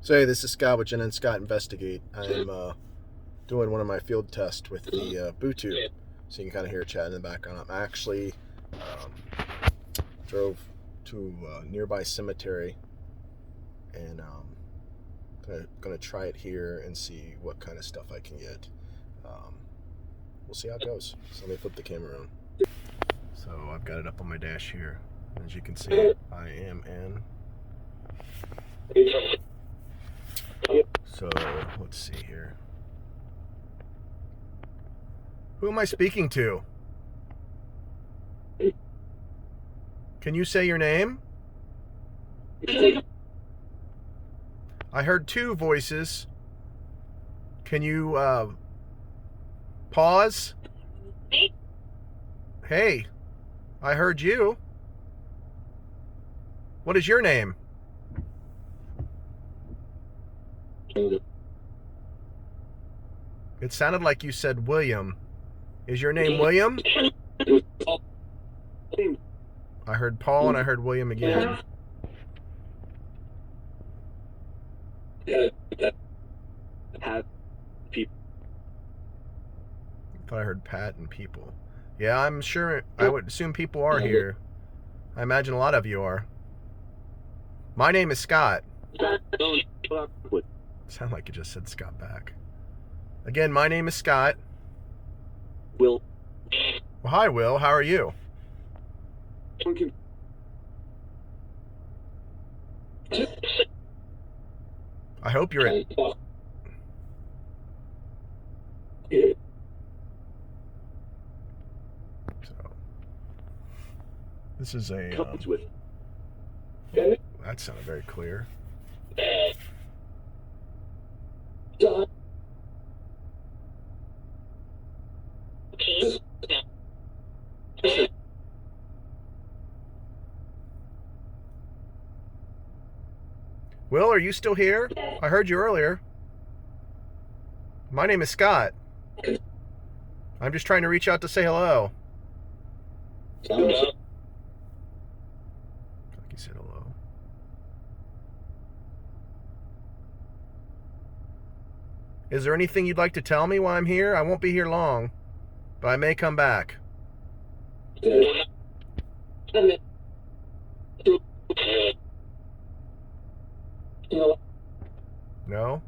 So hey, this is Scott with Jen and Scott Investigate. I'm doing one of my field tests with the Bluetooth, so you can kind of hear a chat in the background. I'm actually drove to a nearby cemetery, and gonna try it here and see what kind of stuff I can get. We'll see how it goes. So let me flip the camera around. So I've got it up on my dash here. As you can see, I am in. So let's see here. Who am I speaking to? Can you say your name? I heard two voices. Can you pause? Hey, I heard you. What is your name? It sounded like you said William. Is your name William? I heard Paul and I heard William again. I thought I heard Pat and people. Yeah, I'm sure. I would assume people are here. I imagine a lot of you are. My name is Scott. Sound like you just said Scott back. Again, my name is Scott. Will. Well, hi, Will. How are you? I hope you're in. So, this is a. That sounded very clear. Will, are you still here? I heard you earlier. My name is Scott. I'm just trying to reach out to say hello. Like you said hello. Is there anything you'd like to tell me while I'm here? I won't be here long, but I may come back. No?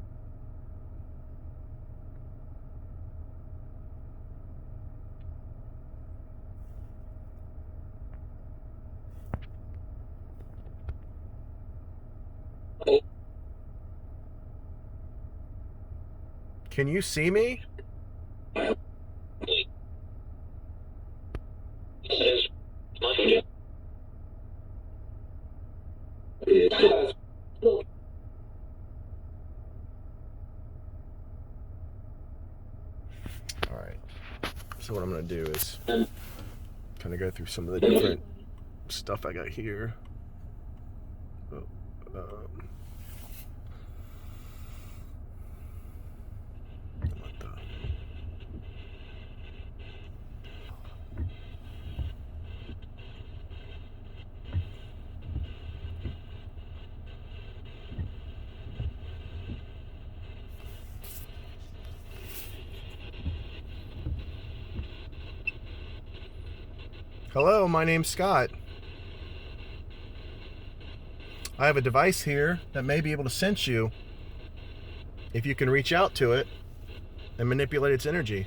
Can you see me? Alright. So what I'm going to do is kind of go through some of the different stuff I got here. Hello, my name's Scott. I have a device here that may be able to sense you if you can reach out to it and manipulate its energy.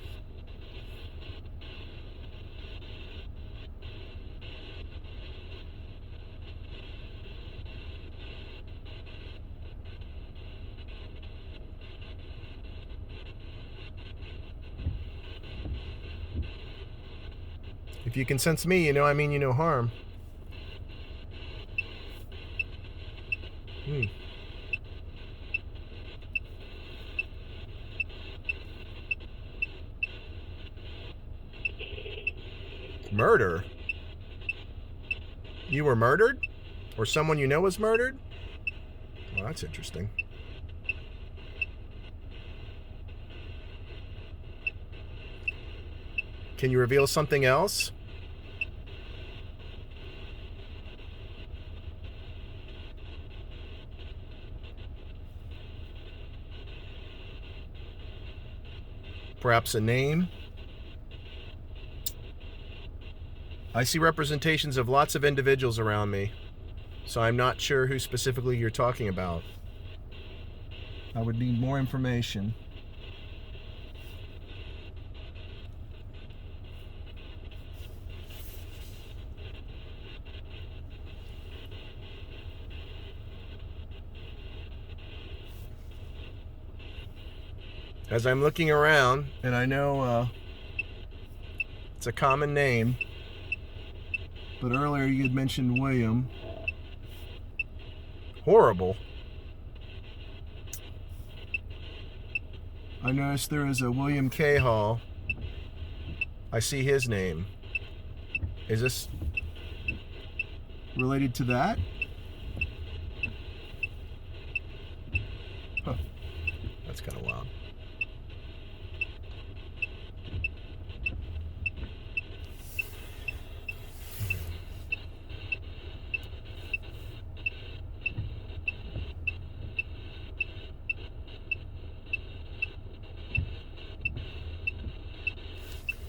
If you can sense me, you know I mean you no harm. Murder? You were murdered? Or someone you know was murdered? Well, that's interesting. Can you reveal something else? Perhaps a name? I see representations of lots of individuals around me, so I'm not sure who specifically you're talking about. I would need more information. As I'm looking around, and I know it's a common name, but earlier you had mentioned William. Horrible. I noticed there is a William K. Hall. I see his name. Is this related to that? Huh. That's kind of wild.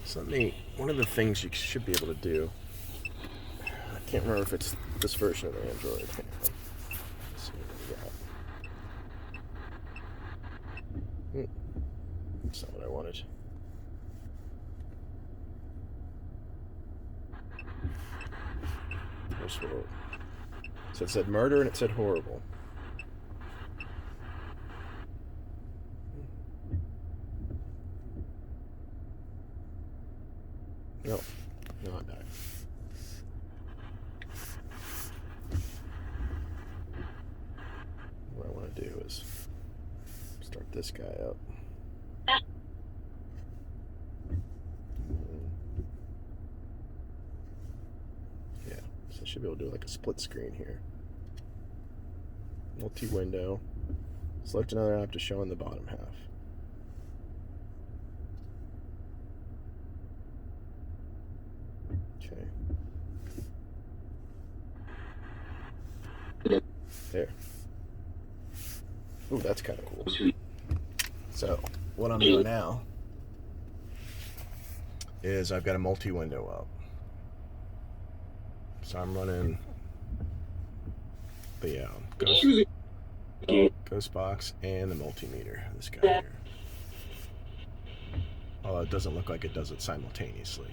Something, one of the things you should be able to do, I can't remember if it's this version of Android. Hang on. Let's see what we got. That's not what I wanted. So it said murder and it said horrible. No, not that. What I want to do is start this guy up. Yeah, so I should be able to do like a split screen here. Multi-window. Select another app to show in the bottom half. There. Ooh, that's kind of cool. So, what I'm doing now is I've got a multi-window up. So I'm running the Ghost Box and the multimeter. This guy here. Although it doesn't look like it does it simultaneously.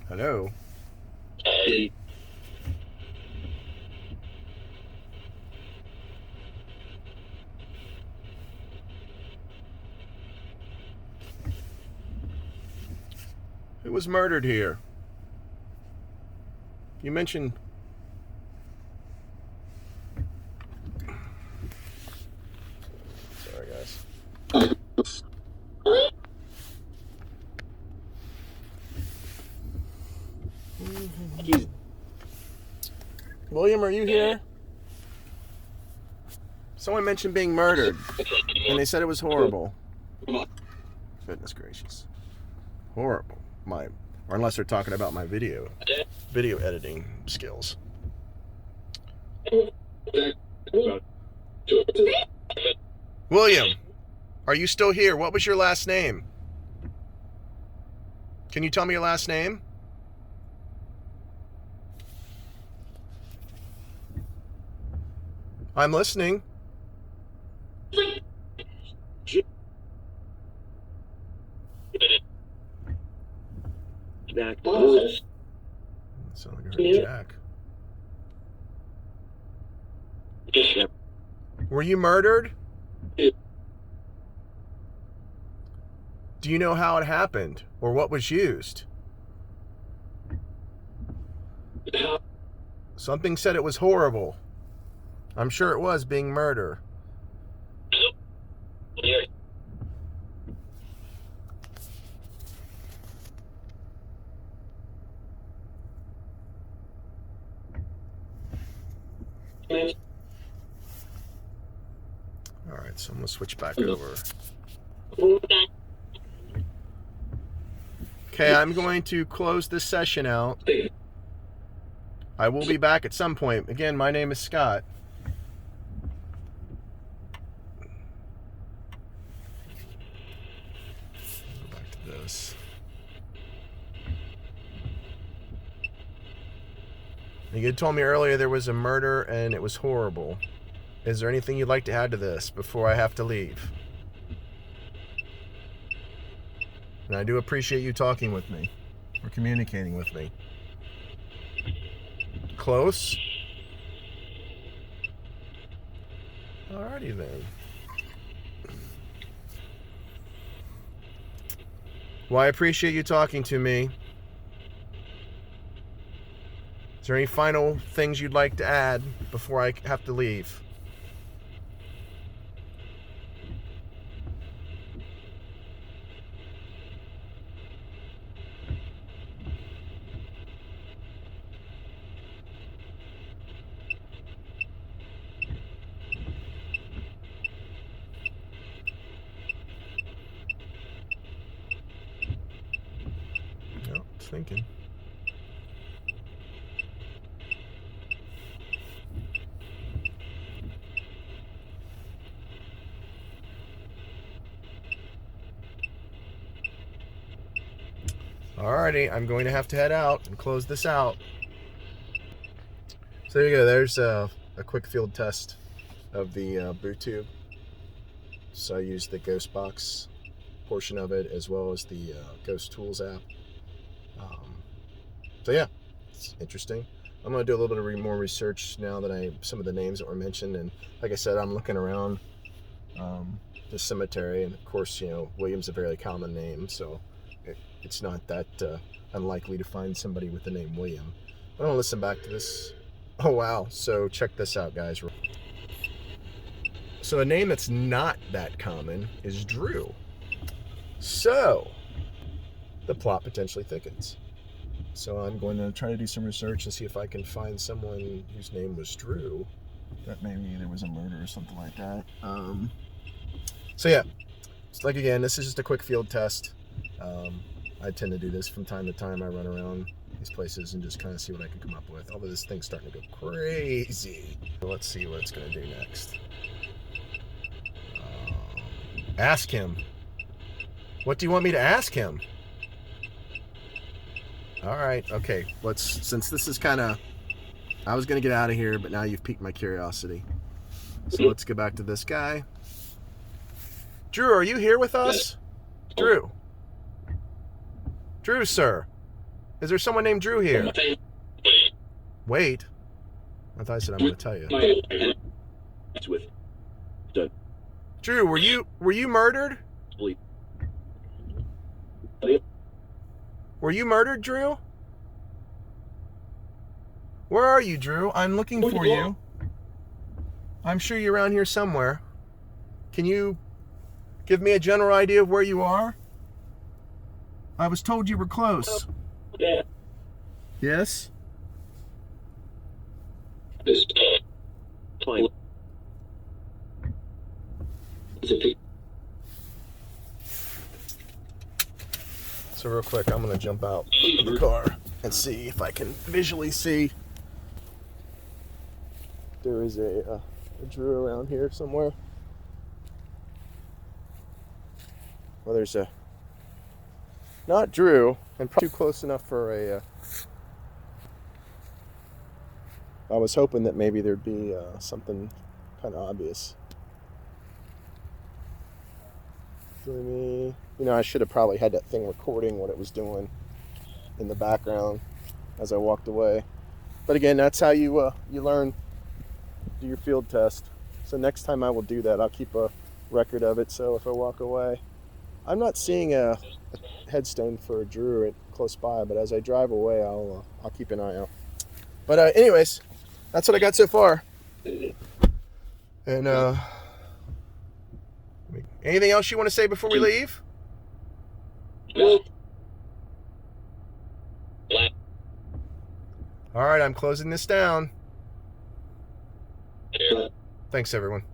Hello? Who was murdered here? You mentioned... Sorry, guys. William, are you here? Someone mentioned being murdered, and they said it was horrible. Goodness gracious. Horrible. Or unless they're talking about my video editing skills. William, are you still here? What was your last name? Can you tell me your last name? I'm listening. Jack. Sound like I heard Jack. Were you murdered? Do you know how it happened or what was used? Something said it was horrible. I'm sure it was being murder. All right, so I'm gonna switch back over. Okay, I'm going to close this session out. I will be back at some point. Again, my name is Scott. Go back to this. You had told me earlier there was a murder and it was horrible. Is there anything you'd like to add to this before I have to leave? And I do appreciate you talking with me or communicating with me. Close? Alrighty then. Well, I appreciate you talking to me. Is there any final things you'd like to add before I have to leave? No, it's thinking. Alrighty, I'm going to have to head out and close this out. So there you go. There's a quick field test of the boot tube. So I used the Ghostbox portion of it as well as the Ghost Tools app. So yeah, it's interesting. I'm going to do a little bit of more research now that some of the names that were mentioned. And like I said, I'm looking around the cemetery. And of course, you know, William's a very common name. So it's not that unlikely to find somebody with the name William. But I'm going to listen back to this. Oh, wow. So check this out, guys. So a name that's not that common is Drew. So the plot potentially thickens. So I'm going to try to do some research and see if I can find someone whose name was Drew. That maybe there was a murder or something like that. So yeah, it's like, again, this is just a quick field test. I tend to do this from time to time. I run around these places and just kind of see what I can come up with. Although this thing's starting to go crazy. So let's see what it's going to do next. Ask him. What do you want me to ask him? All right, okay. Since this is kind of, I was going to get out of here, but now you've piqued my curiosity. So let's go back to this guy. Drew, are you here with us? Drew. Drew, sir. Is there someone named Drew here? Wait. I thought I said I'm going to tell you. Drew, were you murdered? Were you murdered, Drew? Where are you, Drew? I'm looking for you. I'm sure you're around here somewhere. Can you give me a general idea of where you are? I was told you were close. Yeah. Yes? This time. So real quick, I'm going to jump out of the car and see if I can visually see. There is a Drew around here somewhere. Well, there's a... Not Drew, and probably too close enough for a... I was hoping that maybe there'd be something kind of obvious. You know, I should have probably had that thing recording what it was doing in the background as I walked away. But again, that's how you learn, do your field test. So next time I will do that. I'll keep a record of it. So if I walk away, I'm not seeing a headstone for Drew close by, but as I drive away, I'll keep an eye out. But anyways, that's what I got so far. And anything else you want to say before we leave? All right, I'm closing this down. Thanks, everyone.